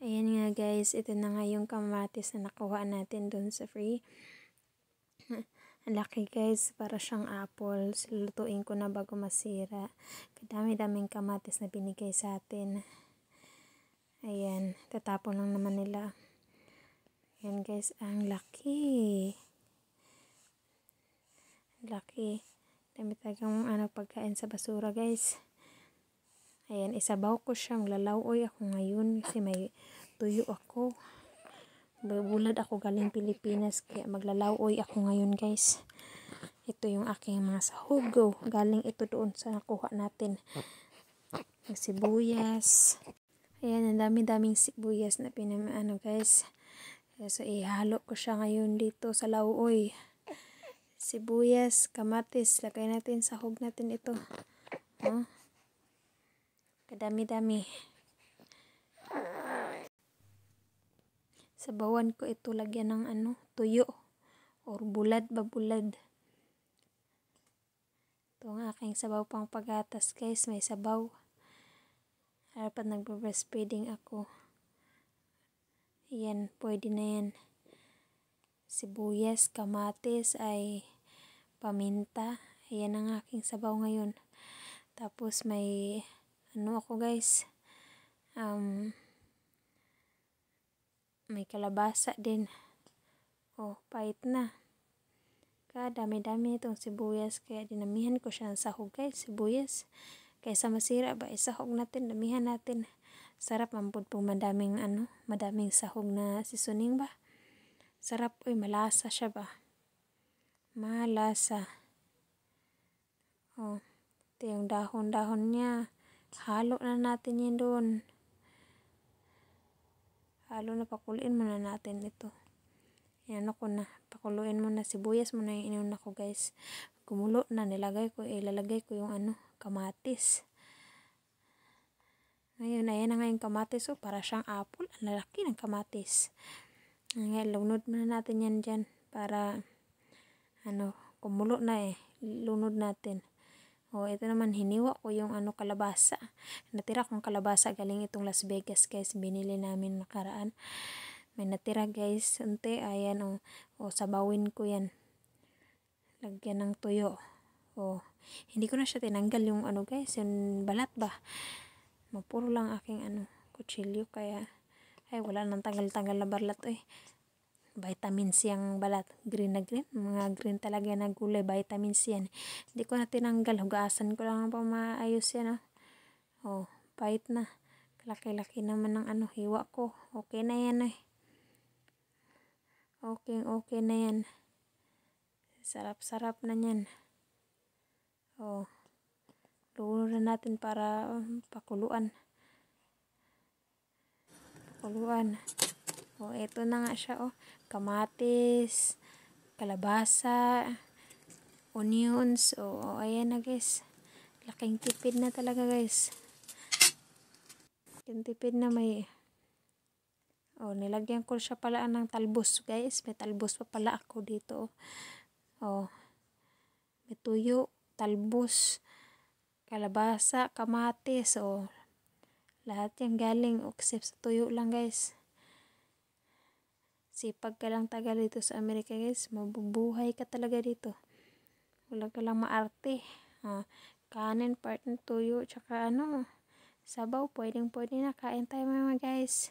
Ayan nga guys, ito na nga yung kamatis na nakuha natin dun sa free. Ang laki guys, para siyang apple. Lutuin ko na bago masira. Kadami-daming kamatis na binigay sa atin. Ayan, tatapon lang naman nila. Ayan guys, ang laki. Ang laki. Dami talagang pagkain sa basura guys. Ayan, isabaw ko siya. Maglalawoy ako ngayon kasi may tuyo ako. Bulad ako galing Pilipinas kaya maglalawoy ako ngayon guys. Ito yung aking mga sahog. Galing ito doon sa nakuha natin. Yung sibuyas. Ayan, ang dami-daming sibuyas na guys. So, ihalo ko siya ngayon dito sa lawoy. Sibuyas, kamatis. Lagay natin, sahog natin ito. Kadami-dami. Sabawan ko ito, lagyan ng tuyo. Or bulad ba bulad. Ito ang aking sabaw pang pagatas guys. May sabaw. Dapat nagbe-breastfeeding ako. Ayan, pwede na yan. Sibuyas, kamatis, ay paminta. Ayan ang aking sabaw ngayon. Tapos may ako guys. May kalabasa din. Oh, pait na. Dami-dami itong sibuyas. Kaya dinamihan ko siya ng sahog guys. Sibuyas. Kaysa masira ba, isahog natin. Damihan natin. Sarap mampud po madaming sahog na seasoning ba. Sarap. Uy, malasa siya ba. Malasa. Oh, ito yung dahon-dahon niya. Halo na natin yan doon. Halo na, pakuluin muna natin ito. Yan ako na. Pakuluin muna. Sibuyas muna yung inuna ko guys. Kumulo na. Ilalagay ko yung kamatis. Ngayon, ayan na nga yung kamatis. Oh, para siyang apple. Ang lalaki ng kamatis. Ngayon, lunod muna natin yan dyan. Para, kumulo na lunod natin. Oh, ito naman, hiniwa ko yung kalabasa. Natira kong kalabasa galing itong Las Vegas guys. Binili namin nakaraan. May natira guys. Unti, ayan sabawin ko yan. Lagyan ng tuyo. Oh, hindi ko na siya tinanggal yung guys, yung balat ba. Mapuro lang aking kutsilyo kaya ay wala nang tanggal-tanggal na balat vitamins yang balat, green na green, mga green talaga na gulay, vitamins yan. Hindi ko na tinanggal, hugasan ko lang pa maayos yan. Oh, pait na. Laki-laki naman ng hiwa ko. Okay na yan Okay na yan. Sarap-sarap na yan. Oh, lulo na natin para pakuluan. Oh, ito na nga siya kamatis, kalabasa, onions. Oh, ayan na guys. Laking tipid na talaga guys. Laking tipid na may nilagyan ko siya pala ng talbos guys. May talbos pa pala ako dito. Oh, may tuyo, talbos, kalabasa, kamatis. Oh, lahat yan galing except sa tuyo lang guys. Sipag ka lang taga dito sa Amerika guys. Mabubuhay ka talaga dito. Wala ka lang maarte. Kanin, part ng tuyo, tsaka sabaw. Pwedeng na. Kain tayo mga guys.